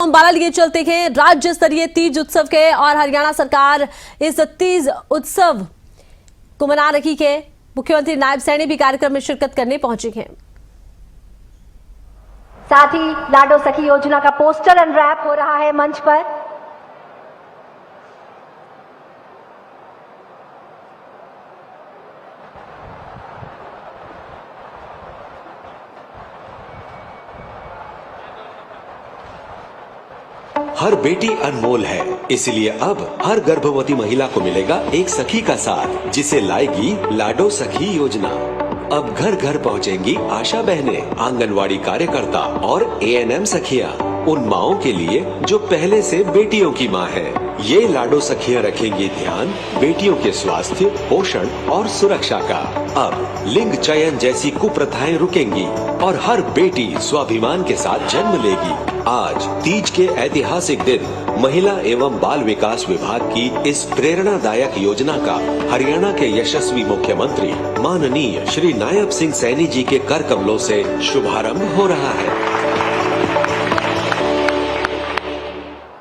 अंबाला लिए चलते हैं राज्य स्तरीय तीज उत्सव के और हरियाणा सरकार इस तीज उत्सव को मना रही है। मुख्यमंत्री नायब सैनी भी कार्यक्रम में शिरकत करने पहुंचे हैं। साथ ही लाडो सखी योजना का पोस्टर अनरैप हो रहा है मंच पर। हर बेटी अनमोल है, इसलिए अब हर गर्भवती महिला को मिलेगा एक सखी का साथ, जिसे लाएगी लाडो सखी योजना। अब घर घर पहुंचेंगी आशा बहनें, आंगनवाड़ी कार्यकर्ता और ANM सखियां, उन माओं के लिए जो पहले से बेटियों की मां है। ये लाडो सखियां रखेंगी ध्यान बेटियों के स्वास्थ्य, पोषण और सुरक्षा का। अब लिंग चयन जैसी कुप्रथाएं रुकेंगी और हर बेटी स्वाभिमान के साथ जन्म लेगी। आज तीज के ऐतिहासिक दिन महिला एवं बाल विकास विभाग की इस प्रेरणादायक योजना का हरियाणा के यशस्वी मुख्यमंत्री माननीय श्री नायब सिंह सैनी जी के कर कमलों से शुभारंभ हो रहा है।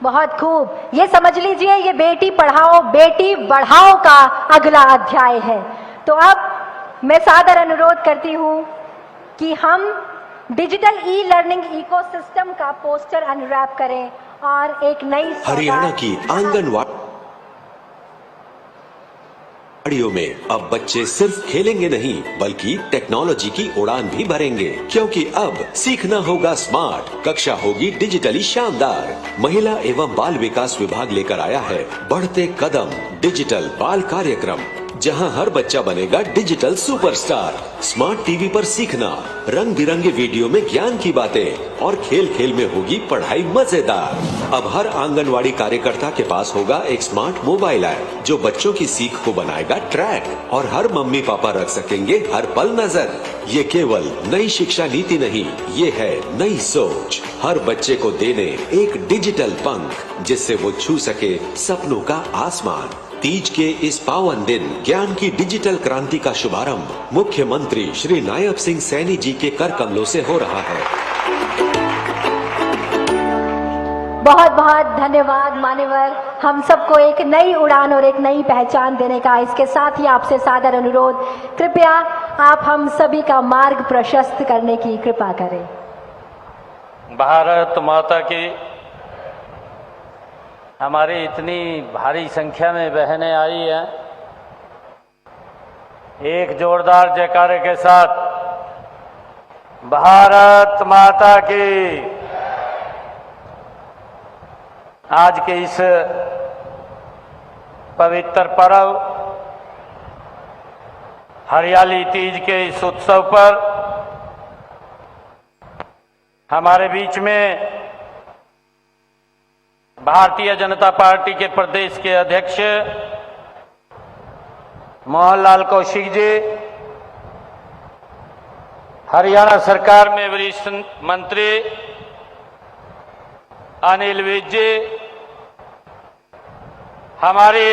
बहुत खूब, ये समझ लीजिए ये बेटी पढ़ाओ बेटी बढ़ाओ का अगला अध्याय है। तो अब मैं सादर अनुरोध करती हूँ कि हम डिजिटल ई-लर्निंग इकोसिस्टम का पोस्टर अनरैप करें और एक नई हरियाणा की आंगनवाड़ियों में अब बच्चे सिर्फ खेलेंगे नहीं बल्कि टेक्नोलॉजी की उड़ान भी भरेंगे, क्योंकि अब सीखना होगा स्मार्ट, कक्षा होगी डिजिटली शानदार। महिला एवं बाल विकास विभाग लेकर आया है बढ़ते कदम डिजिटल बाल कार्यक्रम, जहां हर बच्चा बनेगा डिजिटल सुपरस्टार। स्मार्ट टीवी पर सीखना, रंग बिरंगे वीडियो में ज्ञान की बातें और खेल खेल में होगी पढ़ाई मजेदार। अब हर आंगनवाड़ी कार्यकर्ता के पास होगा एक स्मार्ट मोबाइल ऐप जो बच्चों की सीख को बनाएगा ट्रैक, और हर मम्मी पापा रख सकेंगे हर पल नजर। ये केवल नई शिक्षा नीति नहीं, ये है नई सोच। हर बच्चे को देने एक डिजिटल पंख, जिससे वो छू सके सपनों का आसमान। तीज के इस पावन दिन ज्ञान की डिजिटल क्रांति का शुभारंभ मुख्यमंत्री श्री नायब सिंह सैनी जी के कर कमलों से हो रहा है। बहुत बहुत धन्यवाद मान्यवर, हम सबको एक नई उड़ान और एक नई पहचान देने का। इसके साथ ही आपसे सादर अनुरोध, कृपया आप हम सभी का मार्ग प्रशस्त करने की कृपा करें। भारत माता की हमारी इतनी भारी संख्या में बहनें आई हैं, एक जोरदार जयकारे के साथ भारत माता की। आज के इस पवित्र पर्व हरियाली तीज के इस उत्सव पर हमारे बीच में भारतीय जनता पार्टी के प्रदेश के अध्यक्ष मोहनलाल कौशिक जी, हरियाणा सरकार में वरिष्ठ मंत्री अनिल विज जी, हमारी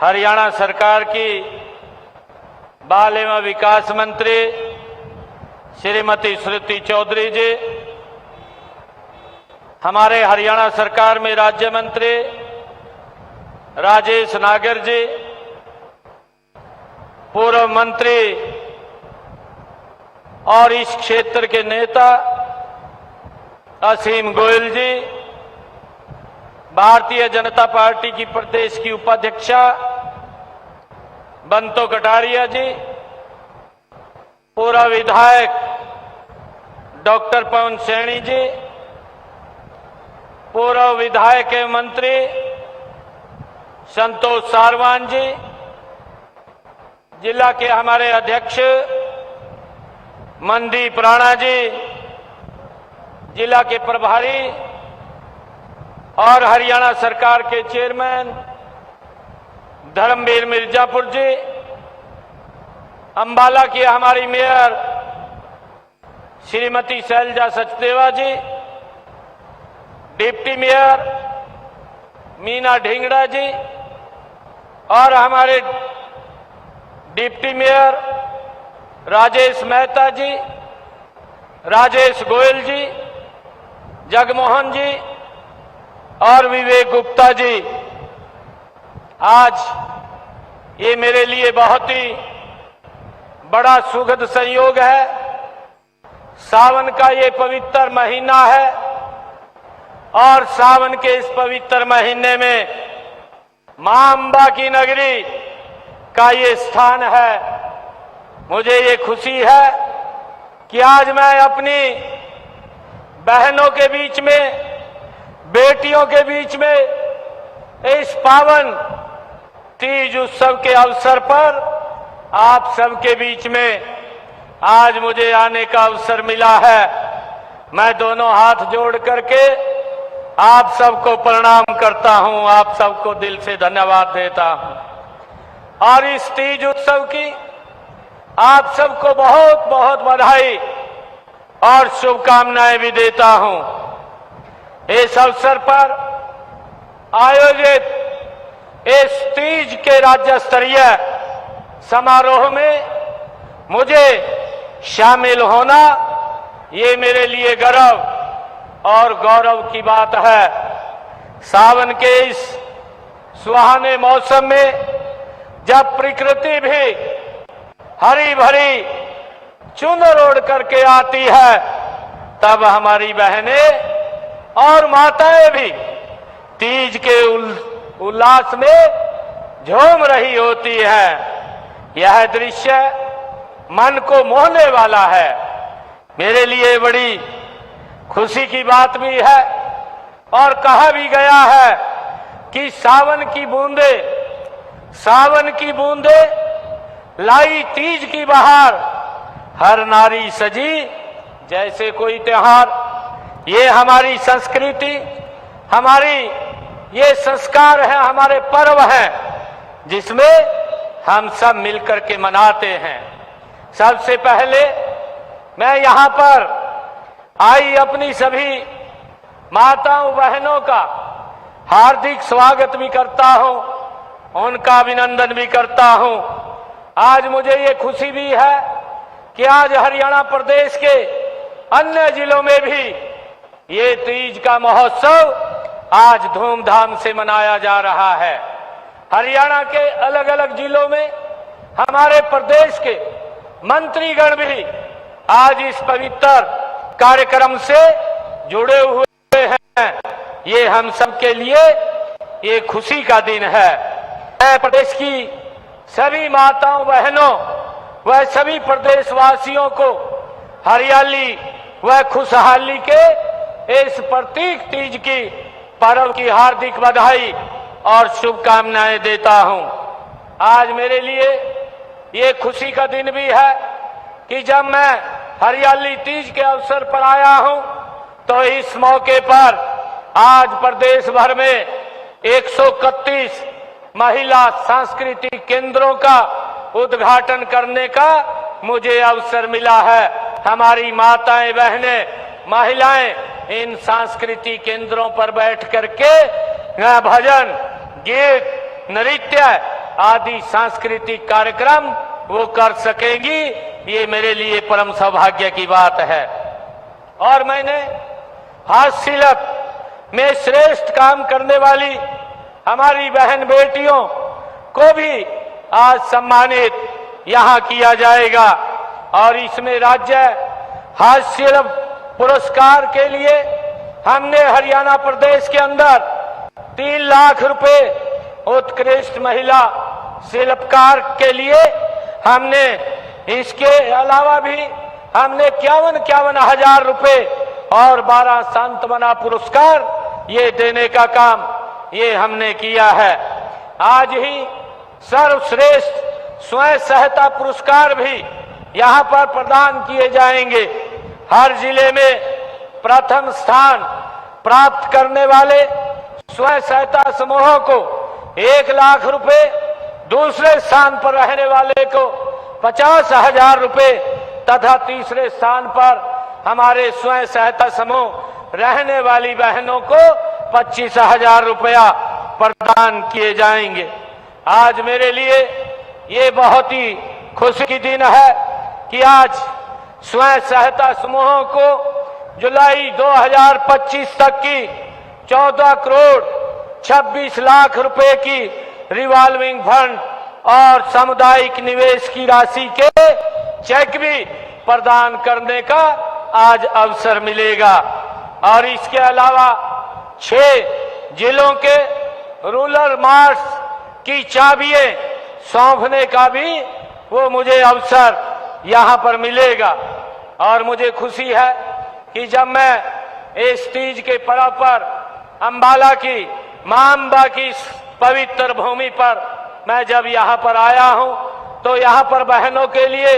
हरियाणा सरकार की बाल एवं विकास मंत्री श्रीमती श्रुति चौधरी जी, हमारे हरियाणा सरकार में राज्य मंत्री राजेश नागर जी, पूर्व मंत्री और इस क्षेत्र के नेता असीम गोयल जी, भारतीय जनता पार्टी की प्रदेश की उपाध्यक्षा बंतो कटारिया जी, पूर्व विधायक डॉक्टर पवन सैनी जी, पूर्व विधायक एवं मंत्री संतोष सारवान जी, जिला के हमारे अध्यक्ष मनदीप राणा जी, जिला के प्रभारी और हरियाणा सरकार के चेयरमैन धर्मवीर मिर्जापुर जी, अंबाला की हमारी मेयर श्रीमती शैलजा सचदेवा जी, डिप्टी मेयर मीना ढिंगड़ा जी और हमारे डिप्टी मेयर राजेश मेहता जी, राजेश गोयल जी, जगमोहन जी और विवेक गुप्ता जी, आज ये मेरे लिए बहुत ही बड़ा सुखद संयोग है। सावन का ये पवित्र महीना है और सावन के इस पवित्र महीने में मां अंबा की नगरी का ये स्थान है। मुझे ये खुशी है कि आज मैं अपनी बहनों के बीच में, बेटियों के बीच में इस पावन तीज उत्सव के अवसर पर आप सबके बीच में आज मुझे आने का अवसर मिला है। मैं दोनों हाथ जोड़ करके आप सबको प्रणाम करता हूं, आप सबको दिल से धन्यवाद देता हूं और इस तीज उत्सव की आप सबको बहुत बहुत बधाई और शुभकामनाएं भी देता हूं। इस अवसर पर आयोजित इस तीज के राज्य स्तरीय समारोह में मुझे शामिल होना ये मेरे लिए गर्व और गौरव की बात है। सावन के इस सुहाने मौसम में जब प्रकृति भी हरी भरी चुनर ओढ़ करके आती है, तब हमारी बहनें और माताएं भी तीज के उल्लास में झूम रही होती है। यह दृश्य मन को मोहने वाला है। मेरे लिए बड़ी खुशी की बात भी है और कहा भी गया है कि सावन की बूंदे लाई तीज की बहार, हर नारी सजी जैसे कोई त्योहार। ये हमारी संस्कृति, हमारी ये संस्कार है, हमारे पर्व हैं जिसमें हम सब मिलकर के मनाते हैं। सबसे पहले मैं यहाँ पर आई अपनी सभी माताओं बहनों का हार्दिक स्वागत भी करता हूँ, उनका अभिनंदन भी करता हूँ। आज मुझे ये खुशी भी है कि आज हरियाणा प्रदेश के अन्य जिलों में भी ये तीज का महोत्सव आज धूमधाम से मनाया जा रहा है। हरियाणा के अलग अलग जिलों में हमारे प्रदेश के मंत्रीगण भी आज इस पवित्र कार्यक्रम से जुड़े हुए हैं। ये हम सब के लिए ये खुशी का दिन है। मैं प्रदेश की सभी माताओं बहनों व सभी प्रदेशवासियों को हरियाली व खुशहाली के इस प्रतीक तीज की पर्व की हार्दिक बधाई और शुभकामनाएं देता हूं। आज मेरे लिए ये खुशी का दिन भी है कि जब मैं हरियाली तीज के अवसर पर आया हूं, तो इस मौके पर आज प्रदेश भर में 131 महिला सांस्कृतिक केंद्रों का उद्घाटन करने का मुझे अवसर मिला है। हमारी माताएं बहनें महिलाएं इन सांस्कृतिक केंद्रों पर बैठ करके भजन, गीत, नृत्य आदि सांस्कृतिक कार्यक्रम वो कर सकेंगी। ये मेरे लिए परम सौभाग्य की बात है। और मैंने हास्यशिल्प में श्रेष्ठ काम करने वाली हमारी बहन बेटियों को भी आज सम्मानित यहाँ किया जाएगा और इसमें राज्य हास्यशिल्प पुरस्कार के लिए हमने हरियाणा प्रदेश के अंदर 3 लाख रुपए उत्कृष्ट महिला शिल्पकार के लिए हमने, इसके अलावा भी हमने 51 हजार रुपए और 12 सांत्वना पुरस्कार ये देने का काम ये हमने किया है। आज ही सर्वश्रेष्ठ स्वयं सहायता पुरस्कार भी यहाँ पर प्रदान किए जाएंगे। हर जिले में प्रथम स्थान प्राप्त करने वाले स्वयं सहायता समूहों को 1 लाख रुपए, दूसरे स्थान पर रहने वाले को 50,000 रुपए तथा तीसरे स्थान पर हमारे स्वयं सहायता समूह रहने वाली बहनों को 25,000 रुपया प्रदान किए जाएंगे। आज मेरे लिए ये बहुत ही खुशी की दिन है कि आज स्वयं सहायता समूहों को जुलाई 2025 तक की 14 करोड़ 26 लाख रुपए की रिवॉल्विंग फंड और सामुदायिक निवेश की राशि के चेक भी प्रदान करने का आज अवसर मिलेगा। और इसके अलावा 6 जिलों के रूरल मार्च की चाबियां सौंपने का भी वो मुझे अवसर यहां पर मिलेगा। और मुझे खुशी है कि जब मैं इस तीज के पर्व पर अंबाला की मां अंबा की पवित्र भूमि पर मैं जब यहां पर आया हूं तो यहां पर बहनों के लिए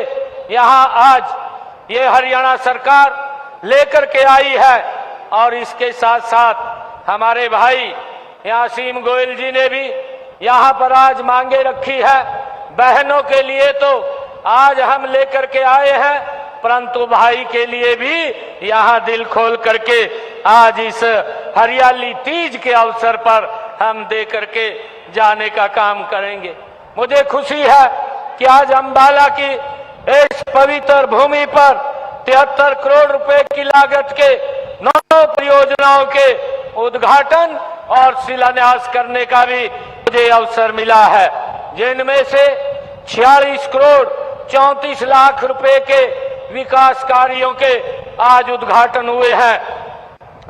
यहां आज ये हरियाणा सरकार लेकर के आई है। और इसके साथ साथ हमारे भाई यासीम गोयल जी ने भी यहां पर आज मांगे रखी है। बहनों के लिए तो आज हम लेकर के आए हैं, परंतु भाई के लिए भी यहां दिल खोल करके आज इस हरियाली तीज के अवसर पर हम दे करके जाने का काम करेंगे। मुझे खुशी है कि आज अंबाला की इस पवित्र भूमि पर 73 करोड़ रुपए की लागत के 9 परियोजनाओं के उद्घाटन और शिलान्यास करने का भी मुझे अवसर मिला है, जिनमें से 46 करोड़ 34 लाख रुपए के विकास कार्यों के आज उद्घाटन हुए हैं।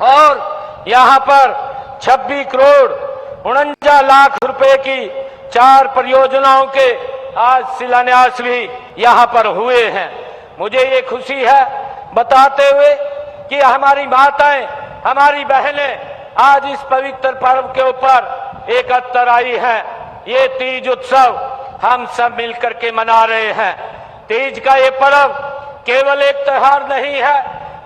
और यहां पर 26 करोड़ 49 लाख रुपए की 4 परियोजनाओं के आज शिलान्यास भी यहां पर हुए हैं। मुझे ये खुशी है बताते हुए कि हमारी माताएं, हमारी बहनें आज इस पवित्र पर्व के ऊपर एकत्र आई हैं। ये तीज उत्सव हम सब मिलकर के मना रहे हैं। तीज का ये पर्व केवल एक त्योहार नहीं है,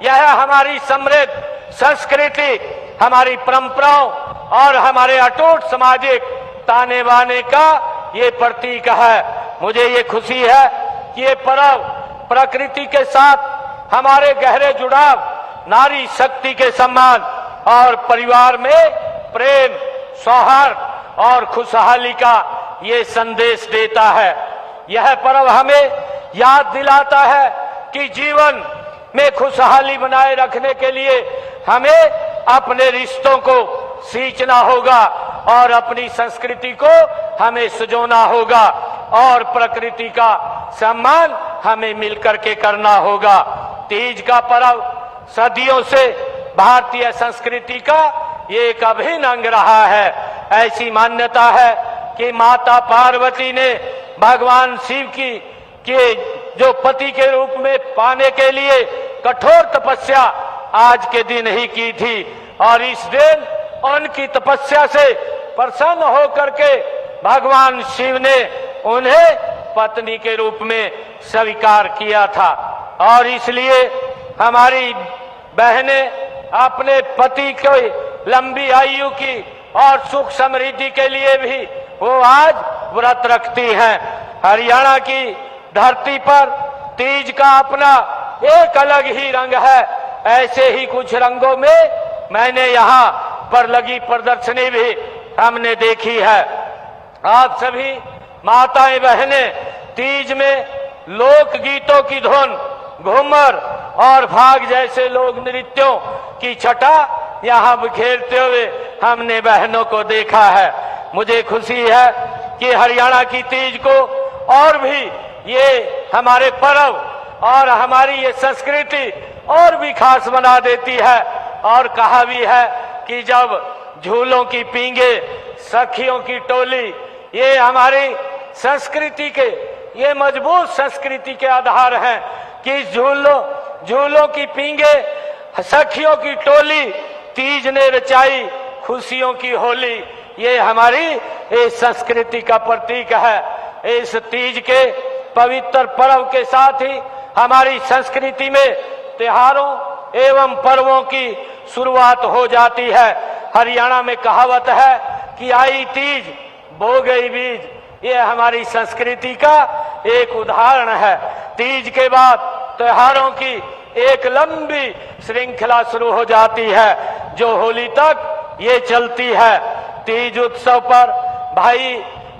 यह हमारी समृद्ध संस्कृति, हमारी परंपराओं और हमारे अटूट सामाजिक ताने बाने का ये प्रतीक है। मुझे ये खुशी है कि ये पर्व प्रकृति के साथ हमारे गहरे जुड़ाव, नारी शक्ति के सम्मान और परिवार में प्रेम, सौहार्द और खुशहाली का ये संदेश देता है। यह पर्व हमें याद दिलाता है कि जीवन में खुशहाली बनाए रखने के लिए हमें अपने रिश्तों को सींचना होगा और अपनी संस्कृति को हमें सजोना होगा और प्रकृति का सम्मान हमें मिलकर के करना होगा। तीज का पर्व सदियों से भारतीय संस्कृति का ये एक अभिन्न अंग रहा है। ऐसी मान्यता है कि माता पार्वती ने भगवान शिव के जो पति के रूप में पाने के लिए कठोर तपस्या आज के दिन ही की थी और इस दिन उनकी तपस्या से प्रसन्न होकर के भगवान शिव ने उन्हें पत्नी के रूप में स्वीकार किया था। और इसलिए हमारी बहनें अपने पति को लंबी आयु की और सुख समृद्धि के लिए भी वो आज व्रत रखती हैं। हरियाणा की धरती पर तीज का अपना एक अलग ही रंग है। ऐसे ही कुछ रंगों में मैंने यहाँ पर लगी प्रदर्शनी भी हमने देखी है। आप सभी माताएं बहनें तीज में लोक गीतों की धुन, घूमर और भाग जैसे लोक नृत्यों की छटा यहाँ बिखेरते हुए हमने बहनों को देखा है। मुझे खुशी है कि हरियाणा की तीज को और भी ये हमारे पर्व और हमारी ये संस्कृति और भी खास बना देती है। और कहा भी है कि जब झूलों की पींगे, सखियों की टोली, ये हमारी संस्कृति के, ये मजबूत संस्कृति के आधार हैं कि झूलों की पींगे, सखियों की टोली, तीज ने रचाई खुशियों की होली। ये हमारी इस संस्कृति का प्रतीक है। इस तीज के पवित्र पर्व के साथ ही हमारी संस्कृति में त्योहारों एवं पर्वों की शुरुआत हो जाती है। हरियाणा में कहावत है कि आई तीज बो गई बीज। ये हमारी संस्कृति का एक उदाहरण है। तीज के बाद त्योहारों की एक लंबी श्रृंखला शुरू हो जाती है जो होली तक ये चलती है। तीज उत्सव पर भाई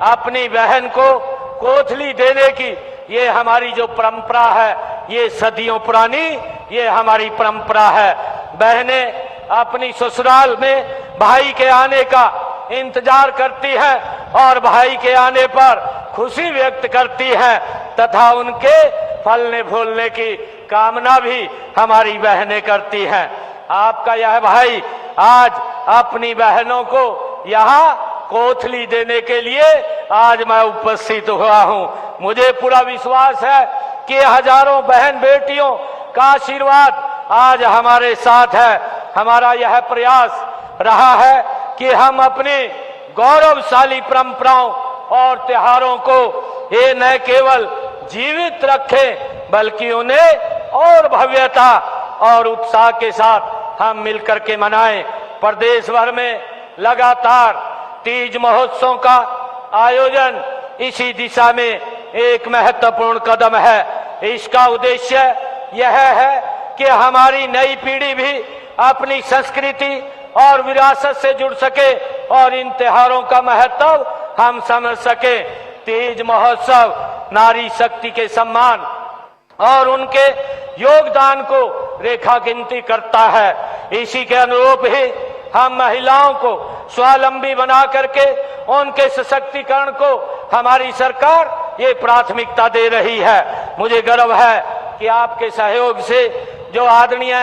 अपनी बहन को कोथली देने की ये हमारी जो परंपरा है, ये सदियों पुरानी ये हमारी परंपरा है। बहनें अपनी ससुराल में भाई के आने का इंतजार करती हैं और भाई के आने पर खुशी व्यक्त करती हैं तथा उनके फलने फूलने की कामना भी हमारी बहनें करती हैं। आपका यह भाई आज अपनी बहनों को यहाँ कोथली देने के लिए आज मैं उपस्थित हुआ हूँ। मुझे पूरा विश्वास है कि हजारों बहन बेटियों का आशीर्वाद आज हमारे साथ है। हमारा यह प्रयास रहा है कि हम अपनी गौरवशाली परंपराओं और त्योहारों को ये न केवल जीवित रखें बल्कि उन्हें और भव्यता और उत्साह के साथ हम मिलकर के मनाएं। प्रदेश भर में लगातार तीज महोत्सव का आयोजन इसी दिशा में एक महत्वपूर्ण कदम है। इसका उद्देश्य यह है कि हमारी नई पीढ़ी भी अपनी संस्कृति और विरासत से जुड़ सके और इन त्योहारों का महत्व हम समझ सके। तीज महोत्सव नारी शक्ति के सम्मान और उनके योगदान को रेखा गिनती करता है। इसी के अनुरूप ही हम महिलाओं को स्वावलंबी बना करके उनके सशक्तिकरण को हमारी सरकार ये प्राथमिकता दे रही है। मुझे गर्व है कि आपके सहयोग से जो आदरणीय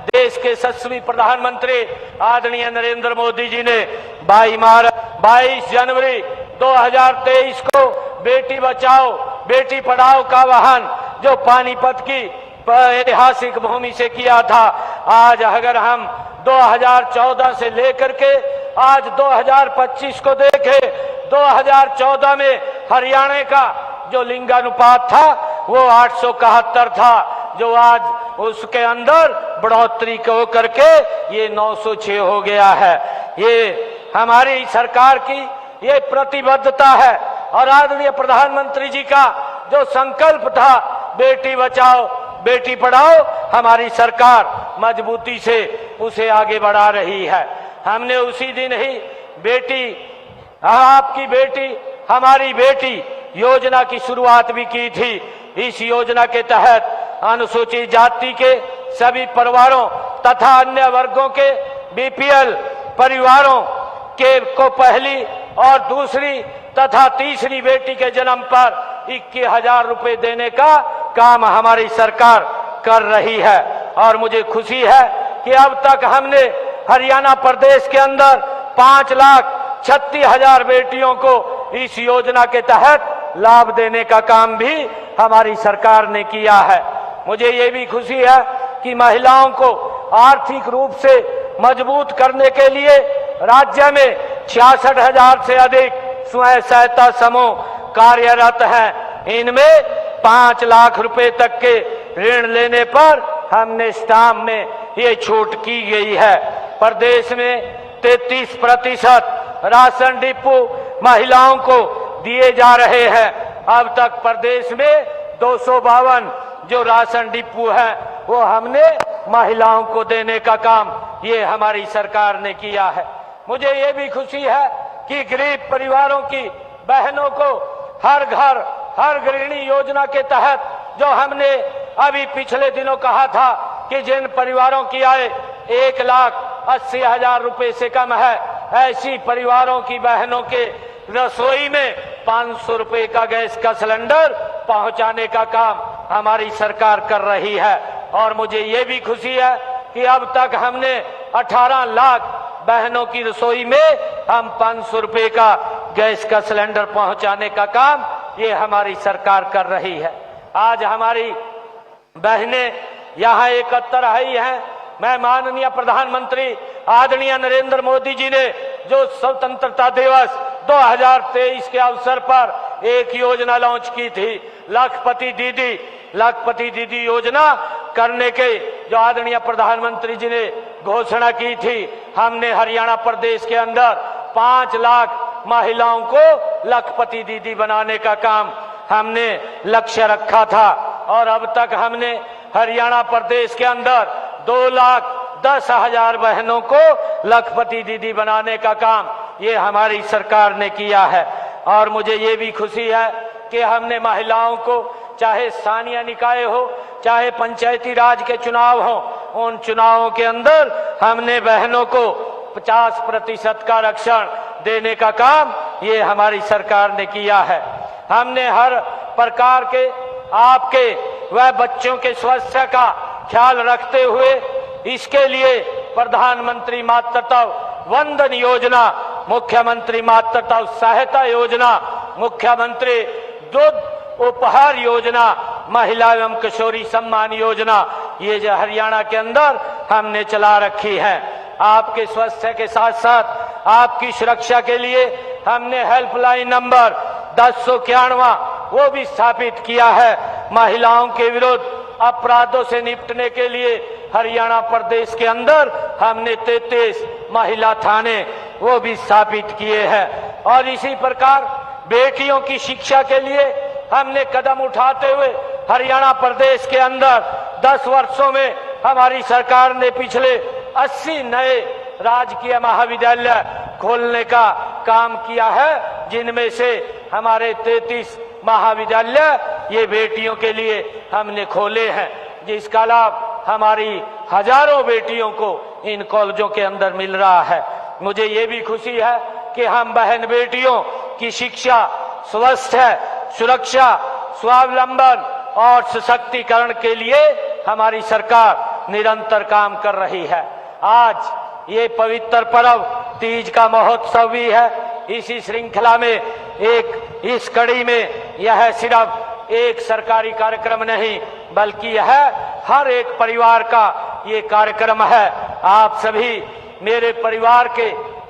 देश के यशस्वी प्रधानमंत्री आदरणीय नरेंद्र मोदी जी ने 22 जनवरी 2023 को बेटी बचाओ बेटी पढ़ाओ का आह्वान जो पानीपत की ऐतिहासिक भूमि से किया था, आज अगर हम 2014 से लेकर के आज 2025 को देखें, 2014 में हरियाणा का जो लिंगानुपात था वो 871 था, जो आज उसके अंदर बढ़ोतरी को करके ये 906 हो गया है। ये हमारी सरकार की ये प्रतिबद्धता है और आदरणीय प्रधानमंत्री जी का जो संकल्प था बेटी बचाओ बेटी पढ़ाओ, हमारी सरकार मजबूती से उसे आगे बढ़ा रही है। हमने उसी दिन ही बेटी आपकी बेटी हमारी बेटी योजना की शुरुआत भी की थी। इस योजना के तहत अनुसूचित जाति के सभी परिवारों तथा अन्य वर्गों के बीपीएल परिवारों के को पहली और दूसरी तथा तीसरी बेटी के जन्म पर 21,000 रुपए देने का काम हमारी सरकार कर रही है। और मुझे खुशी है कि अब तक हमने हरियाणा प्रदेश के अंदर 5,36,000 बेटियों को इस योजना के तहत लाभ देने का काम भी हमारी सरकार ने किया है। मुझे ये भी खुशी है कि महिलाओं को आर्थिक रूप से मजबूत करने के लिए राज्य में 66,000 से अधिक स्वयं सहायता समूह कार्यरत हैं। इनमें 5 लाख रुपए तक के ऋण लेने पर हमने स्टाम्प में ये छूट की गई है। प्रदेश में 33% राशन डिपो महिलाओं को दिए जा रहे हैं। अब तक प्रदेश में 252 जो राशन डिपो है वो हमने महिलाओं को देने का काम ये हमारी सरकार ने किया है। मुझे ये भी खुशी है कि गरीब परिवारों की बहनों को हर घर हर गृहिणी योजना के तहत जो हमने अभी पिछले दिनों कहा था कि जिन परिवारों की आय 1,80,000 रुपए से कम है, ऐसी परिवारों की बहनों के रसोई में 500 रुपए का गैस का सिलेंडर पहुंचाने का काम हमारी सरकार कर रही है। और मुझे ये भी खुशी है कि अब तक हमने 18 लाख बहनों की रसोई में हम 500 रुपए का गैस का सिलेंडर पहुंचाने का काम ये हमारी सरकार कर रही है। आज हमारी बहनें यहाँ एकत्र आई हैं। मैं माननीय प्रधानमंत्री आदरणीय नरेंद्र मोदी जी ने जो स्वतंत्रता दिवस 2023 के अवसर पर एक योजना लॉन्च की थी, लखपति दीदी योजना करने के जो आदरणीय प्रधानमंत्री जी ने घोषणा की थी, हमने हरियाणा प्रदेश के अंदर 5 लाख महिलाओं को लखपति दीदी बनाने का काम हमने लक्ष्य रखा था। और अब तक हमने हरियाणा प्रदेश के अंदर 2,10,000 बहनों को लखपति दीदी बनाने का काम ये हमारी सरकार ने किया है। और मुझे ये भी खुशी है कि हमने महिलाओं को चाहे स्थानीय निकाय हो चाहे पंचायती राज के चुनाव हो, उन चुनावों के अंदर हमने बहनों को 50% का आरक्षण देने का काम ये हमारी सरकार ने किया है। हमने हर प्रकार के आपके व बच्चों के स्वास्थ्य का ख्याल रखते हुए इसके लिए प्रधानमंत्री मातृत्व वंदन योजना, मुख्यमंत्री मातृत्व सहायता योजना, मुख्यमंत्री दूध उपहार योजना, महिला एवं किशोरी सम्मान योजना, ये जो हरियाणा के अंदर हमने चला रखी है। आपके स्वास्थ्य के साथ साथ आपकी सुरक्षा के लिए हमने हेल्पलाइन नंबर 1091 वो भी स्थापित किया है। महिलाओं के विरुद्ध अपराधों से निपटने के लिए हरियाणा प्रदेश के अंदर हमने 33 महिला थाने वो भी स्थापित किए हैं। और इसी प्रकार बेटियों की शिक्षा के लिए हमने कदम उठाते हुए हरियाणा प्रदेश के अंदर 10 वर्षों में हमारी सरकार ने पिछले 80 नए राजकीय महाविद्यालय खोलने का काम किया है, जिनमें से हमारे 33 महाविद्यालय ये बेटियों के लिए हमने खोले हैं, जिसका लाभ हमारी हजारों बेटियों को इन कॉलेजों के अंदर मिल रहा है। मुझे ये भी खुशी है कि हम बहन बेटियों की शिक्षा, स्वास्थ्य, सुरक्षा, स्वावलंबन और सशक्तिकरण के लिए हमारी सरकार निरंतर काम कर रही है। आज ये पवित्र पर्व तीज का महोत्सव भी है। इसी श्रृंखला में इस कड़ी में यह सिर्फ एक सरकारी कार्यक्रम नहीं बल्कि यह हर एक परिवार का ये कार्यक्रम है। आप सभी मेरे परिवार के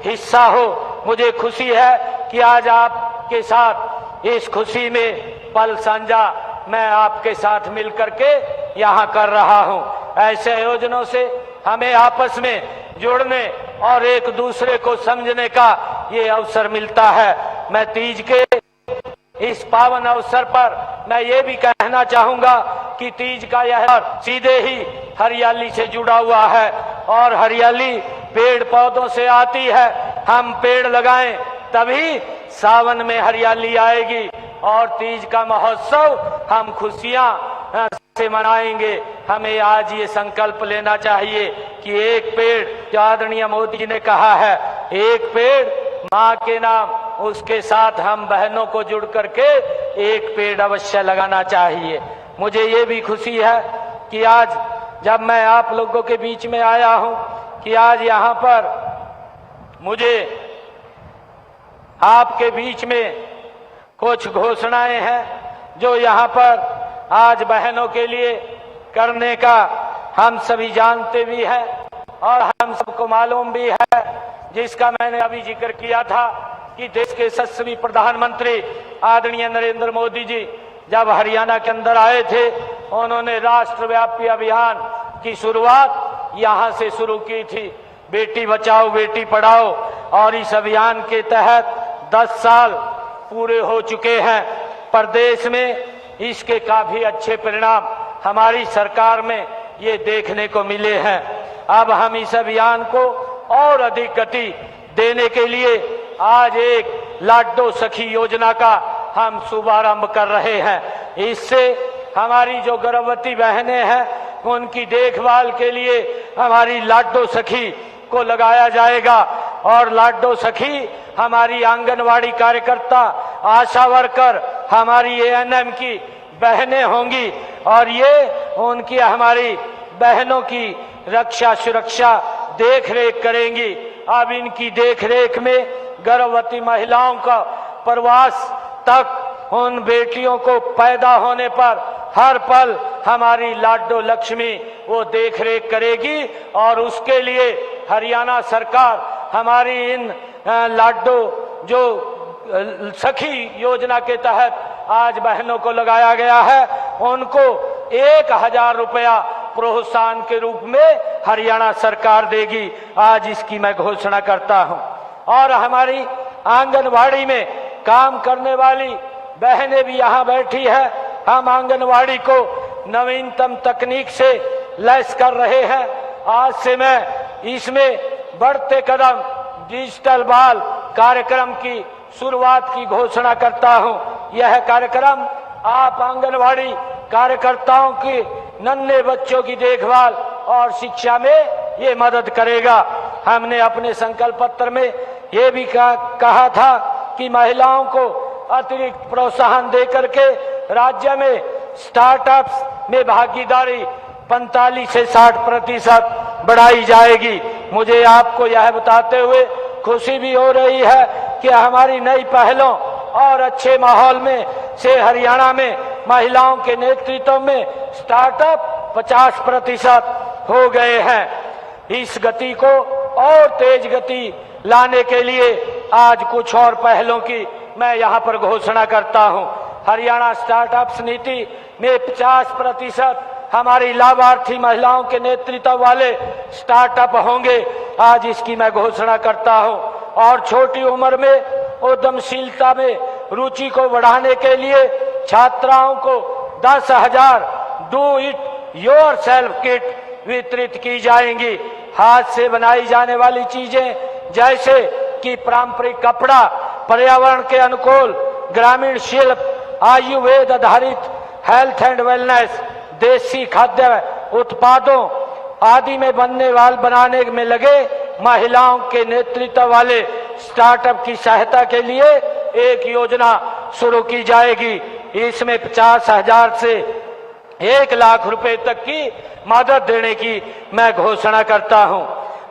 हिस्सा हो। मुझे खुशी है कि आज आपके साथ इस खुशी में पल साझा मैं आपके साथ मिलकर के यहाँ कर रहा हूँ। ऐसे आयोजनों से हमें आपस में जुड़ने और एक दूसरे को समझने का ये अवसर मिलता है। मैं तीज के इस पावन अवसर पर मैं ये भी कहना चाहूंगा कि तीज का यह सीधे ही हरियाली से जुड़ा हुआ है और हरियाली पेड़ पौधों से आती है। हम पेड़ लगाएं तभी सावन में हरियाली आएगी और तीज का महोत्सव हम खुशियां से मनाएंगे। हमें आज ये संकल्प लेना चाहिए कि एक पेड़, जो आदरणीय मोदी जी ने कहा है, एक पेड़ माँ के नाम, उसके साथ हम बहनों को जुड़ करके एक पेड़ अवश्य लगाना चाहिए। मुझे ये भी खुशी है कि आज जब मैं आप लोगों के बीच में आया हूं कि आज यहाँ पर मुझे आपके बीच में कुछ घोषणाएं हैं जो यहाँ पर आज बहनों के लिए करने का हम सभी जानते भी हैं और हम सबको मालूम भी है, जिसका मैंने अभी जिक्र किया था कि देश के यशस्वी प्रधानमंत्री आदरणीय नरेंद्र मोदी जी जब हरियाणा के अंदर आए थे, उन्होंने राष्ट्रव्यापी अभियान की शुरुआत यहाँ से शुरू की थी, बेटी बचाओ बेटी पढ़ाओ। और इस अभियान के तहत 10 साल पूरे हो चुके हैं। प्रदेश में इसके काफी अच्छे परिणाम हमारी सरकार में ये देखने को मिले हैं। अब हम इस अभियान को और अधिक गति देने के लिए आज एक लाडो सखी योजना का हम शुभारंभ कर रहे हैं। इससे हमारी जो गर्भवती बहनें हैं उनकी देखभाल के लिए हमारी लाडो सखी को लगाया जाएगा और लाडो सखी हमारी आंगनवाड़ी कार्यकर्ता, आशा वर्कर, हमारी एएनएम की बहनें होंगी और ये उनकी हमारी बहनों की रक्षा सुरक्षा देख रेख करेंगी। अब इनकी देख रेख में गर्भवती महिलाओं का प्रवास तक उन बेटियों को पैदा होने पर हर पल हमारी लाडो लक्ष्मी वो देख रेख करेगी और उसके लिए हरियाणा सरकार हमारी इन लाडो जो सखी योजना के तहत आज बहनों को लगाया गया है, उनको 1000 रुपया प्रोत्साहन के रूप में हरियाणा सरकार देगी। आज इसकी मैं घोषणा करता हूं। और हमारी आंगनवाड़ी में काम करने वाली बहनें भी यहाँ बैठी है। हम आंगनवाड़ी को नवीनतम तकनीक से लैस कर रहे हैं। आज से मैं इसमें बढ़ते कदम डिजिटल बाल कार्यक्रम की शुरुआत की घोषणा करता हूं। यह कार्यक्रम आप आंगनवाड़ी कार्यकर्ताओं की नन्हे बच्चों की देखभाल और शिक्षा में ये मदद करेगा। हमने अपने संकल्प पत्र में ये भी कहा था कि महिलाओं को अतिरिक्त प्रोत्साहन देकर के राज्य में स्टार्टअप्स में भागीदारी 45 से 60% बढ़ाई जाएगी। मुझे आपको यह बताते हुए खुशी भी हो रही है कि हमारी नई पहलों और अच्छे माहौल में से हरियाणा में महिलाओं के नेतृत्व में स्टार्टअप 50% हो गए हैं। इस गति को और तेज गति लाने के लिए आज कुछ और पहलों की मैं यहाँ पर घोषणा करता हूँ। हरियाणा स्टार्टअप्स नीति में 50% हमारी लाभार्थी महिलाओं के नेतृत्व वाले स्टार्टअप होंगे। आज इसकी मैं घोषणा करता हूँ। और छोटी उम्र में उद्यमशीलता में रुचि को बढ़ाने के लिए छात्राओं को 10,000 do it your self kit वितरित की जाएंगी। हाथ से बनाई जाने वाली चीजें जैसे कि पारंपरिक कपड़ा, पर्यावरण के अनुकूल ग्रामीण शिल्प, आयुर्वेद आधारित हेल्थ एंड वेलनेस, देसी खाद्य उत्पादों आदि में बनाने में लगे महिलाओं के नेतृत्व वाले स्टार्टअप की सहायता के लिए एक योजना शुरू की जाएगी। इसमें 50,000 से 1 लाख रुपए तक की मदद देने की मैं घोषणा करता हूं।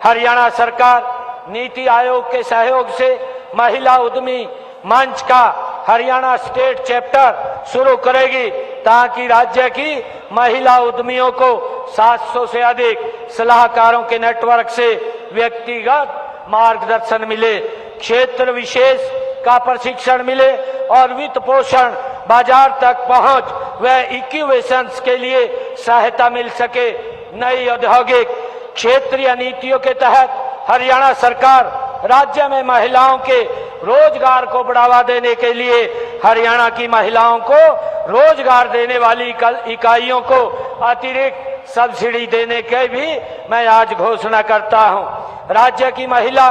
हरियाणा सरकार नीति आयोग के सहयोग से महिला उद्यमी मंच का हरियाणा स्टेट चैप्टर शुरू करेगी ताकि राज्य की महिला उद्यमियों को 700 से अधिक सलाहकारों के नेटवर्क से व्यक्तिगत मार्गदर्शन मिले, क्षेत्र विशेष का प्रशिक्षण मिले और वित्त पोषण, बाजार तक पहुंच व इक्यूवेशंस के लिए सहायता मिल सके। नई औद्योगिक क्षेत्रीय नीतियों के तहत हरियाणा सरकार राज्य में महिलाओं के रोजगार को बढ़ावा देने के लिए हरियाणा की महिलाओं को रोजगार देने वाली इकाइयों को अतिरिक्त सब्सिडी देने के भी मैं आज घोषणा करता हूं। राज्य की महिला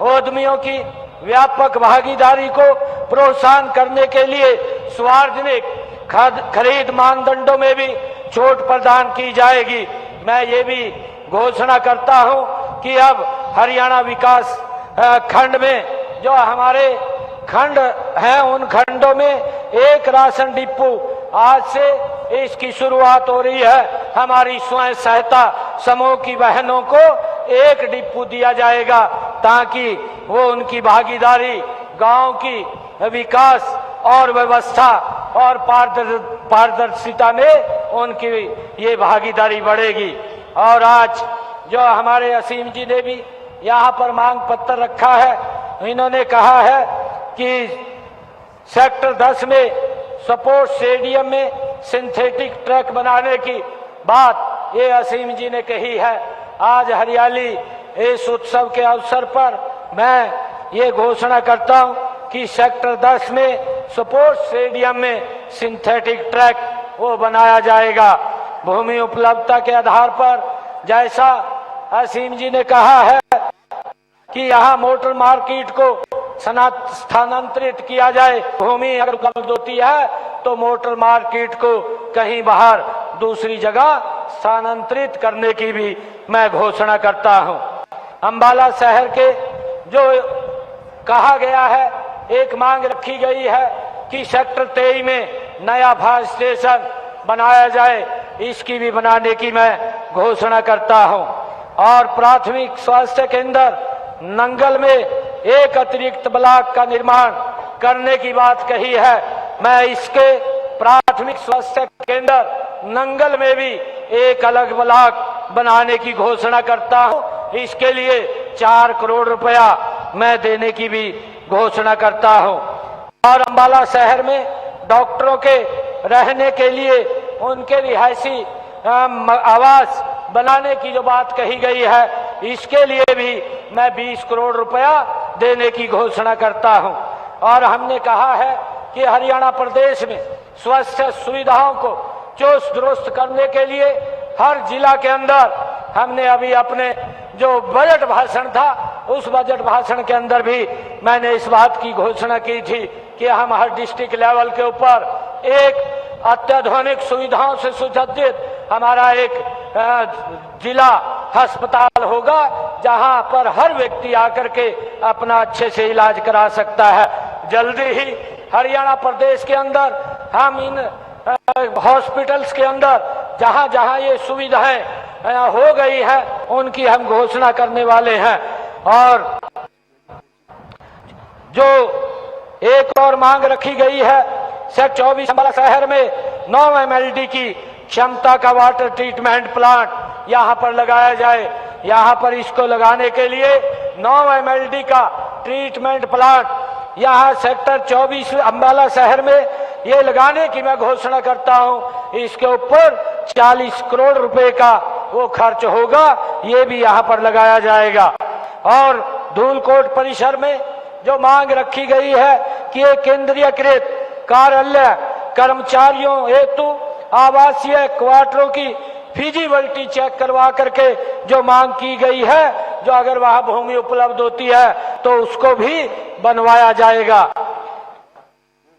उद्यमियों की व्यापक भागीदारी को प्रोत्साहन करने के लिए सार्वजनिक खरीद मानदंडों में भी छूट प्रदान की जाएगी। मैं ये भी घोषणा करता हूं कि अब हरियाणा विकास खंड में जो हमारे खंड हैं उन खंडों में एक राशन डिपो आज से इसकी शुरुआत हो रही है। हमारी स्वयं सहायता समूह की बहनों को एक डिपो दिया जाएगा ताकि वो उनकी भागीदारी गांव की विकास और व्यवस्था और पारदर्शिता में उनकी ये भागीदारी बढ़ेगी। और आज जो हमारे असीम जी ने भी यहाँ पर मांग पत्र रखा है, इन्होंने कहा है कि सेक्टर 10 में स्पोर्ट्स स्टेडियम में सिंथेटिक ट्रैक बनाने की बात ये असीम जी ने कही है। आज हरियाली इस उत्सव के अवसर पर मैं ये घोषणा करता हूँ कि सेक्टर 10 में स्पोर्ट्स स्टेडियम में सिंथेटिक ट्रैक वो बनाया जाएगा। भूमि उपलब्धता के आधार पर जैसा असीम जी ने कहा है कि यहाँ मोटर मार्केट को स्थानांतरित किया जाए। भूमि अगर उपलब्ध होती है तो मोटर मार्केट को कहीं बाहर दूसरी जगह स्थानांतरित करने की भी मैं घोषणा करता हूँ। अंबाला शहर के जो कहा गया है, एक मांग रखी गई है कि सेक्टर 23 में नया फायर स्टेशन बनाया जाए, इसकी भी बनाने की मैं घोषणा करता हूँ। और प्राथमिक स्वास्थ्य केंद्र नंगल में एक अतिरिक्त ब्लॉक का निर्माण करने की बात कही है। मैं इसके प्राथमिक स्वास्थ्य केंद्र नंगल में भी एक अलग ब्लॉक बनाने की घोषणा करता हूं। इसके लिए 4 करोड़ रुपया मैं देने की भी घोषणा करता हूं। और अंबाला शहर में डॉक्टरों के रहने के लिए उनके रिहायशी आवास बनाने की जो बात कही गई है, इसके लिए भी मैं 20 करोड़ रुपया देने की घोषणा करता हूं। और हमने कहा है कि हरियाणा प्रदेश में स्वास्थ्य सुविधाओं को चुस्त दुरुस्त करने के लिए हर जिला के अंदर हमने अभी अपने जो बजट भाषण था उस बजट भाषण के अंदर भी मैंने इस बात की घोषणा की थी कि हम हर डिस्ट्रिक्ट लेवल के ऊपर एक अत्याधुनिक सुविधाओं से सुसज्जित हमारा एक जिला अस्पताल होगा जहां पर हर व्यक्ति आकर के अपना अच्छे से इलाज करा सकता है। जल्दी ही हरियाणा प्रदेश के अंदर हम इन हॉस्पिटल्स के अंदर जहां जहां ये सुविधाएं हो गई है उनकी हम घोषणा करने वाले हैं। और जो एक और मांग रखी गई है, सेक्टर 24 अंबाला शहर में 9 MLD की क्षमता का वाटर ट्रीटमेंट प्लांट यहां पर लगाया जाए। यहां पर इसको लगाने के लिए 9 MLD का ट्रीटमेंट प्लांट यहां सेक्टर 24 अंबाला शहर में ये लगाने की मैं घोषणा करता हूं। इसके ऊपर 40 करोड़ रुपए का वो खर्च होगा, ये भी यहां पर लगाया जाएगा। और धूलकोट परिसर में जो मांग रखी गई है कि एक केंद्रीयकृत कार्यालय कर्मचारियों हेतु आवासीय क्वार्टरों की फिजिबिलिटी चेक करवा करके जो मांग की गई है, जो अगर वहां भूमि उपलब्ध होती है तो उसको भी बनवाया जाएगा।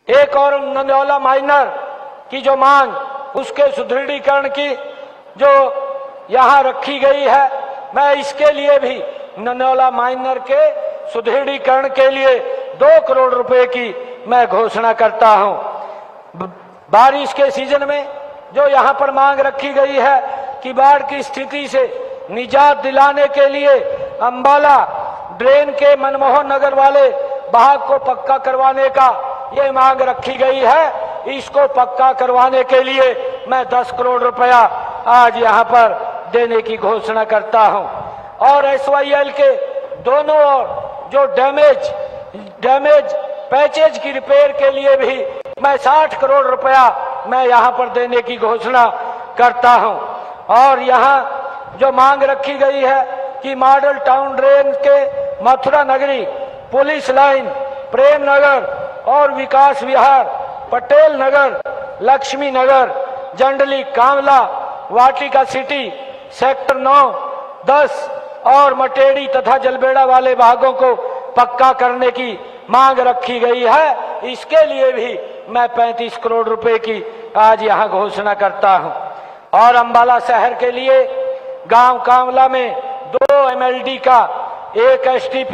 एक और नंदौला माइनर की जो मांग, उसके सुदृढ़ीकरण की जो यहां रखी गई है, मैं इसके लिए भी नंदौला माइनर के सुदृढ़ीकरण के लिए 2 करोड़ रुपए की मैं घोषणा करता हूं। बारिश के सीजन में जो यहां पर मांग रखी गई है कि बाढ़ की स्थिति से निजात दिलाने के लिए अंबाला ड्रेन के मनमोहन नगर वाले भाग को पक्का करवाने का ये मांग रखी गई है। इसको पक्का करवाने के लिए मैं 10 करोड़ रुपया आज यहां पर देने की घोषणा करता हूं। और SYL के दोनों ओर जो डैमेज पैचेज की रिपेयर के लिए भी मैं 60 करोड़ रुपया मैं यहां पर देने की घोषणा करता हूं। और यहां जो मांग रखी गई है कि मॉडल टाउन ड्रेन के मथुरा नगरी, पुलिस लाइन, प्रेम नगर और विकास विहार, पटेल नगर, लक्ष्मी नगर, जंडली, कांवला, वाटिका सिटी, सेक्टर 9, 10 और मटेड़ी तथा जलबेड़ा वाले भागों को पक्का करने की मांग रखी गई है। इसके लिए भी मैं 35 करोड़ रुपए की आज यहां घोषणा करता हूं। और अंबाला शहर के लिए गांव कांवला में 2 MLD का 1 STP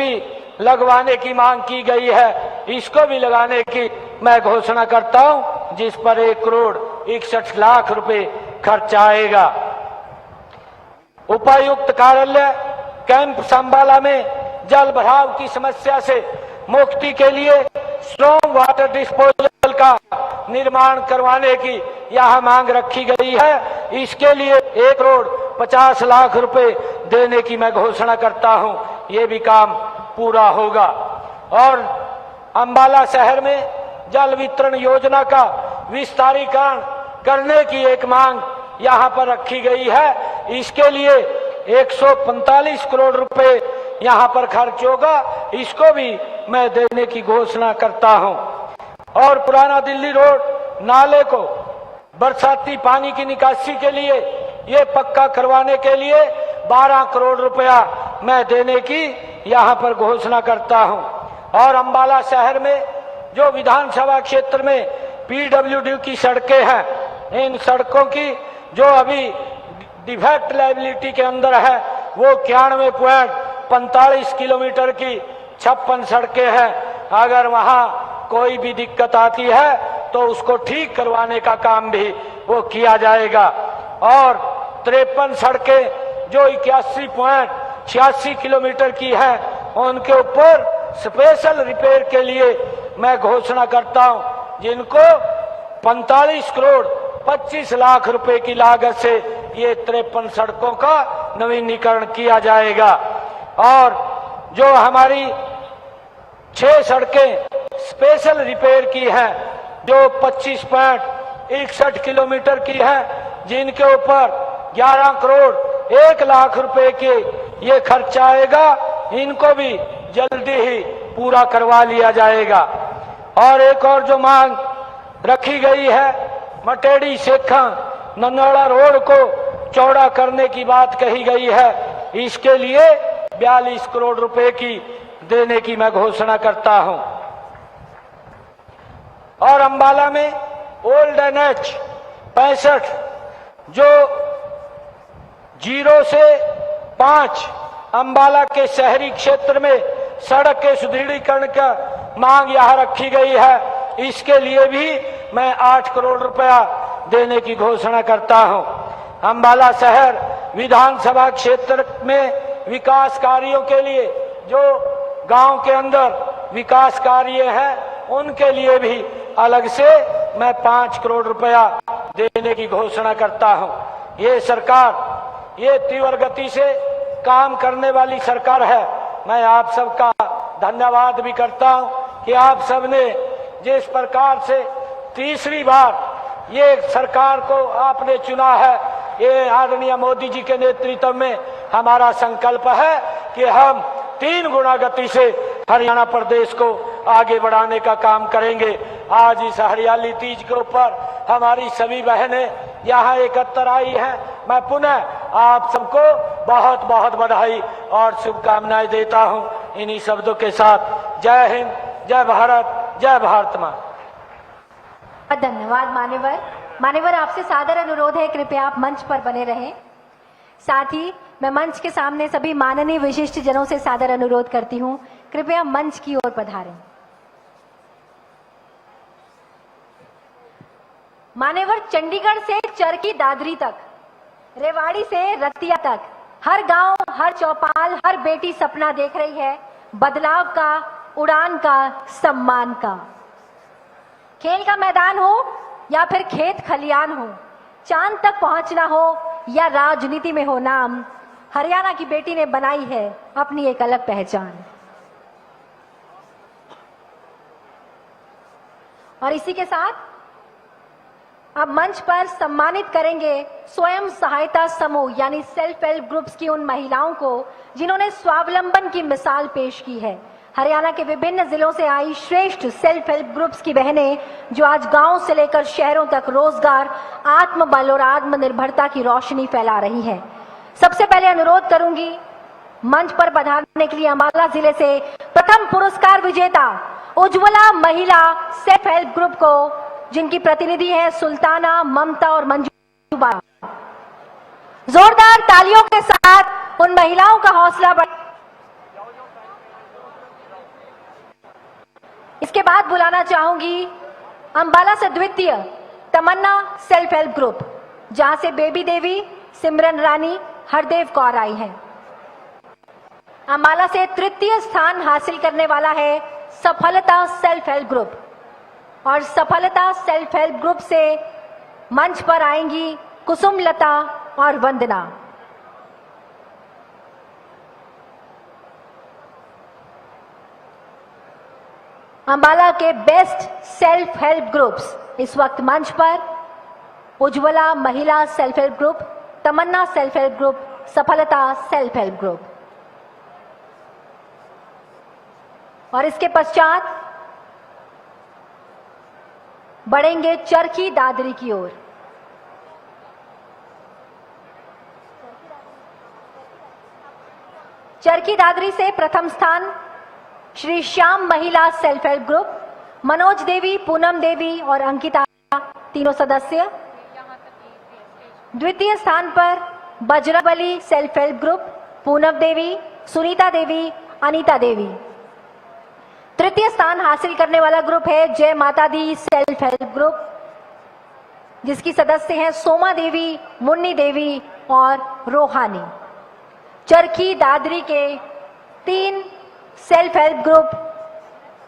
लगवाने की मांग की गई है। इसको भी लगाने की मैं घोषणा करता हूं, जिस पर 1 करोड़ 61 लाख रुपए खर्च आएगा। उपायुक्त कार्यालय कैंप संबाला में जल भराव की समस्या से मुक्ति के लिए स्ट्रॉन्ग वाटर डिस्पोजल का निर्माण करवाने की यहां मांग रखी गई है। इसके लिए 1 करोड़ 50 लाख रुपए देने की मैं घोषणा करता हूं। ये भी काम पूरा होगा। और अंबाला शहर में जल वितरण योजना का विस्तारीकरण करने की एक मांग यहां पर रखी गई है। इसके लिए 145 करोड़ रुपए यहां पर खर्च होगा। इसको भी मैं देने की घोषणा करता हूं। और पुराना दिल्ली रोड नाले को बरसाती पानी की निकासी के लिए ये पक्का करवाने के लिए 12 करोड़ रुपया मैं देने की यहां पर घोषणा करता हूं। और अंबाला शहर में जो विधानसभा क्षेत्र में PWD की सड़कें हैं, इन सड़कों की जो अभी डिफेक्ट लायबिलिटी के अंदर है वो 91.45 किलोमीटर की 56 सड़कें हैं। अगर वहां कोई भी दिक्कत आती है तो उसको ठीक करवाने का काम भी वो किया जाएगा। और 53 सड़कें जो 81.86 किलोमीटर की हैं, उनके ऊपर स्पेशल रिपेयर के लिए मैं घोषणा करता हूं, जिनको 45 करोड़ 25 लाख रुपए की लागत से ये 53 सड़कों का नवीनीकरण किया जाएगा। और जो हमारी 6 सड़कें स्पेशल रिपेयर की हैं, जो 25.61 किलोमीटर की हैं, जिनके ऊपर 11 करोड़ 1 लाख रुपए के ये खर्च आएगा, इनको भी जल्दी ही पूरा करवा लिया जाएगा। और एक और जो मांग रखी गई है, मटेड़ी सेखा नंदौड़ा रोड को चौड़ा करने की बात कही गई है। इसके लिए 42 करोड़ रुपए की देने की मैं घोषणा करता हूं। और अंबाला में ओल्ड NH 65 जो 0 से 5 अंबाला के शहरी क्षेत्र में सड़क के सुदृढ़ीकरण का मांग यहाँ रखी गई है। इसके लिए भी मैं 8 करोड़ रुपया देने की घोषणा करता हूं। अंबाला शहर विधानसभा क्षेत्र में विकास कार्यों के लिए जो गांव के अंदर विकास कार्य हैं उनके लिए भी अलग से मैं 5 करोड़ रुपया देने की घोषणा करता हूं। ये सरकार ये तीव्र गति से काम करने वाली सरकार है। मैं आप सबका धन्यवाद भी करता हूं कि आप सबने जिस प्रकार से तीसरी बार ये सरकार को आपने चुना है, ये आदरणीय मोदी जी के नेतृत्व में हमारा संकल्प है कि हम 3 गुना गति से हरियाणा प्रदेश को आगे बढ़ाने का काम करेंगे। आज इस हरियाली तीज के ऊपर हमारी सभी बहनें यहाँ एकत्र आई हैं। मैं पुनः आप सबको बहुत बहुत बधाई और शुभकामनाएं देता हूं। इन्हीं शब्दों के साथ जय हिंद, जय भारत, जय भारत मां। धन्यवाद मान्यवर। मान्यवर, आपसे सादर अनुरोध है, कृपया आप मंच पर बने रहें। साथ ही मैं मंच के सामने सभी माननीय विशिष्ट जनों से सादर अनुरोध करती हूं, कृपया मंच की ओर पधारें। मान्यवर, चंडीगढ़ से चरखी दादरी तक, रेवाड़ी से रतिया तक, हर गांव, हर चौपाल, हर बेटी सपना देख रही है बदलाव का, उड़ान का, सम्मान का। खेल का मैदान हो या फिर खेत खलियान हो, चांद तक पहुंचना हो या राजनीति में हो नाम, हरियाणा की बेटी ने बनाई है अपनी एक अलग पहचान। और इसी के साथ अब मंच पर सम्मानित करेंगे स्वयं सहायता समूह यानी सेल्फ हेल्प ग्रुप्स की उन महिलाओं को जिन्होंने स्वावलंबन की मिसाल पेश की है। हरियाणा के विभिन्न जिलों से आई श्रेष्ठ सेल्फ हेल्प ग्रुप्स की बहनें जो आज गांव से लेकर शहरों तक रोजगार, आत्मबल और आत्मनिर्भरता की रोशनी फैला रही हैं। सबसे पहले अनुरोध करूंगी मंच पर पधारने के लिए अंबाला जिले से प्रथम पुरस्कार विजेता उज्ज्वला महिला सेल्फ हेल्प ग्रुप को, जिनकी प्रतिनिधि है सुल्ताना, ममता और मंजू बा। जोरदार तालियों के साथ उन महिलाओं का हौसला बढ़ा। इसके बाद बुलाना चाहूंगी अंबाला से द्वितीय तमन्ना सेल्फ हेल्प ग्रुप, जहां से बेबी देवी, सिमरन रानी, हरदेव कौर आई हैं। अंबाला से तृतीय स्थान हासिल करने वाला है सफलता सेल्फ हेल्प ग्रुप, और सफलता सेल्फ हेल्प ग्रुप से मंच पर आएंगी कुसुमलता और वंदना। अंबाला के बेस्ट सेल्फ हेल्प ग्रुप्स इस वक्त मंच पर उज्ज्वला महिला सेल्फ हेल्प ग्रुप, तमन्ना सेल्फ हेल्प ग्रुप, सफलता सेल्फ हेल्प ग्रुप। और इसके पश्चात बढ़ेंगे चरखी दादरी की ओर। चरखी दादरी से प्रथम स्थान Shri Shyam Mahila self help group, Manoj Devi, Poonam Devi और अंकिता, तीनों सदस्य। द्वितीय स्थान पर Bajrangbali self help group, Poonam Devi, Sunita Devi, Anita Devi. तृतीय स्थान हासिल करने वाला ग्रुप है जय माता दी सेल्फ हेल्प ग्रुप, जिसकी सदस्य हैं सोमा देवी, मुन्नी देवी और रोहानी। चरखी दादरी के 3 सेल्फ हेल्प ग्रुप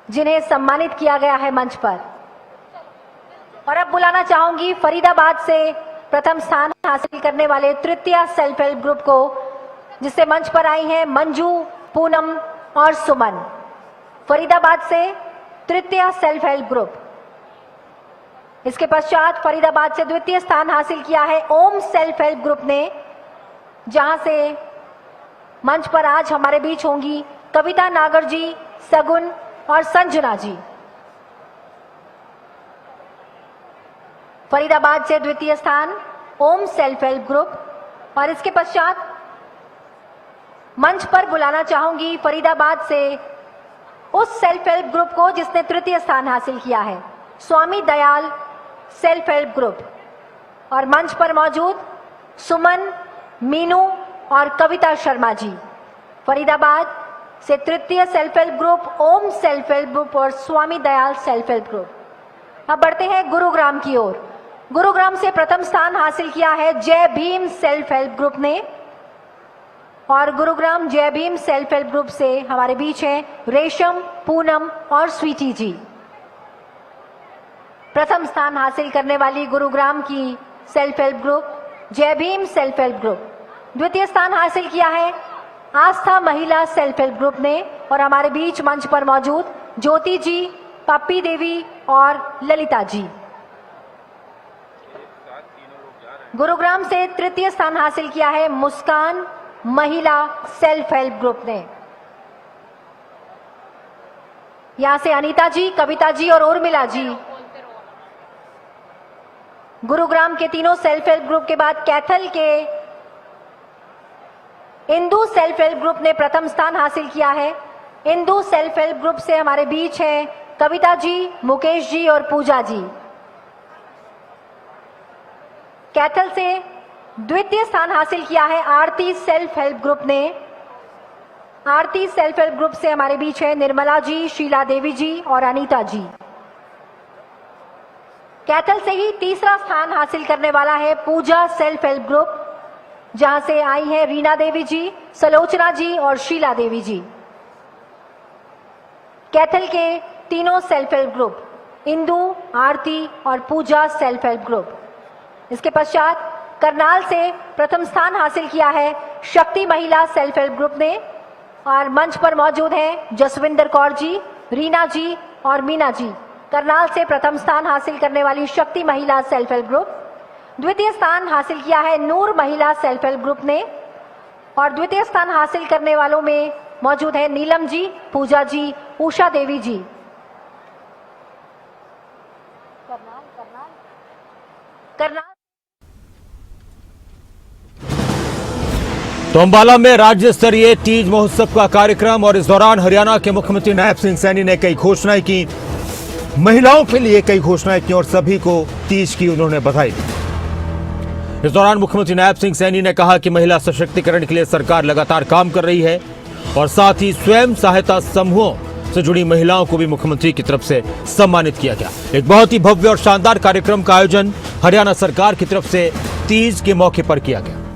जिन्हें सम्मानित किया गया है मंच पर। और अब बुलाना चाहूंगी फरीदाबाद से प्रथम स्थान हासिल करने वाले तृतीय सेल्फ हेल्प ग्रुप को, जिससे मंच पर आई हैं मंजू, पूनम और सुमन। फरीदाबाद से तृतीय सेल्फ हेल्प ग्रुप। इसके पश्चात फरीदाबाद से द्वितीय स्थान हासिल किया है ओम सेल्फ हेल्प ग्रुप ने, जहां से मंच पर आज हमारे बीच होंगी कविता नागर जी, सगुन और संजना जी। फरीदाबाद से द्वितीय स्थान ओम सेल्फ हेल्प ग्रुप। और इसके पश्चात मंच पर बुलाना चाहूंगी फरीदाबाद से उस सेल्फ हेल्प ग्रुप को जिसने तृतीय स्थान हासिल किया है, स्वामी दयाल सेल्फ हेल्प ग्रुप। और मंच पर मौजूद सुमन, मीनू और कविता शर्मा जी। फरीदाबाद से तृतीय सेल्फ हेल्प ग्रुप ओम सेल्फ हेल्प ग्रुप और स्वामी दयाल सेल्फ हेल्प ग्रुप। अब बढ़ते हैं गुरुग्राम की ओर। गुरुग्राम से प्रथम स्थान हासिल किया है जय भीम सेल्फ हेल्प ग्रुप ने, और गुरुग्राम जय भीम सेल्फ हेल्प ग्रुप से हमारे बीच हैं रेशम, पूनम और स्वीटी जी। प्रथम स्थान हासिल करने वाली गुरुग्राम की सेल्फ हेल्प ग्रुप जय भीम सेल्फ हेल्प ग्रुप। द्वितीय स्थान हासिल किया है आस्था महिला सेल्फ हेल्प ग्रुप ने, और हमारे बीच मंच पर मौजूद ज्योति जी, पप्पी देवी और ललिता जी। गुरुग्राम से तृतीय स्थान हासिल किया है मुस्कान महिला सेल्फ हेल्प ग्रुप ने। यहां से अनीता जी, कविता जी और उर्मिला जी। गुरुग्राम के तीनों सेल्फ हेल्प ग्रुप के बाद कैथल के इंदू सेल्फ हेल्प ग्रुप ने प्रथम स्थान हासिल किया है। इंदू सेल्फ हेल्प ग्रुप से हमारे बीच हैं कविता जी, मुकेश जी और पूजा जी। कैथल से द्वितीय स्थान हासिल किया है आरती सेल्फ हेल्प ग्रुप ने। आरती सेल्फ हेल्प ग्रुप से हमारे बीच है निर्मला जी, शीला देवी जी और अनीता जी। कैथल से ही तीसरा स्थान हासिल करने वाला है पूजा सेल्फ हेल्प ग्रुप, जहां से आई है रीना देवी जी, सलोचना जी और शीला देवी जी। कैथल के तीनों सेल्फ हेल्प ग्रुप इंदू, आरती और पूजा सेल्फ हेल्प ग्रुप। इसके पश्चात करनाल से प्रथम स्थान हासिल किया है शक्ति महिला सेल्फ हेल्प ग्रुप ने, और मंच पर मौजूद हैं जसविंदर कौर जी, रीना जी और मीना जी। करनाल से प्रथम स्थान हासिल करने वाली शक्ति महिला सेल्फ हेल्प ग्रुप। द्वितीय स्थान हासिल किया है नूर महिला सेल्फ हेल्प ग्रुप ने, और द्वितीय स्थान हासिल करने वालों में मौजूद है नीलम जी, पूजा जी, उषा देवी जी। करनाल तो अंबाला में राज्य स्तरीय तीज महोत्सव का कार्यक्रम, और इस दौरान हरियाणा के मुख्यमंत्री नायब सिंह सैनी ने कई घोषणाएं की, महिलाओं के लिए कई घोषणाएं की और सभी को तीज की उन्होंने बधाई दी। इस दौरान मुख्यमंत्री नायब सिंह सैनी ने कहा कि महिला सशक्तिकरण के लिए सरकार लगातार काम कर रही है, और साथ ही स्वयं सहायता समूहों से जुड़ी महिलाओं को भी मुख्यमंत्री की तरफ से सम्मानित किया गया। एक बहुत ही भव्य और शानदार कार्यक्रम का आयोजन हरियाणा सरकार की तरफ से तीज के मौके पर किया गया।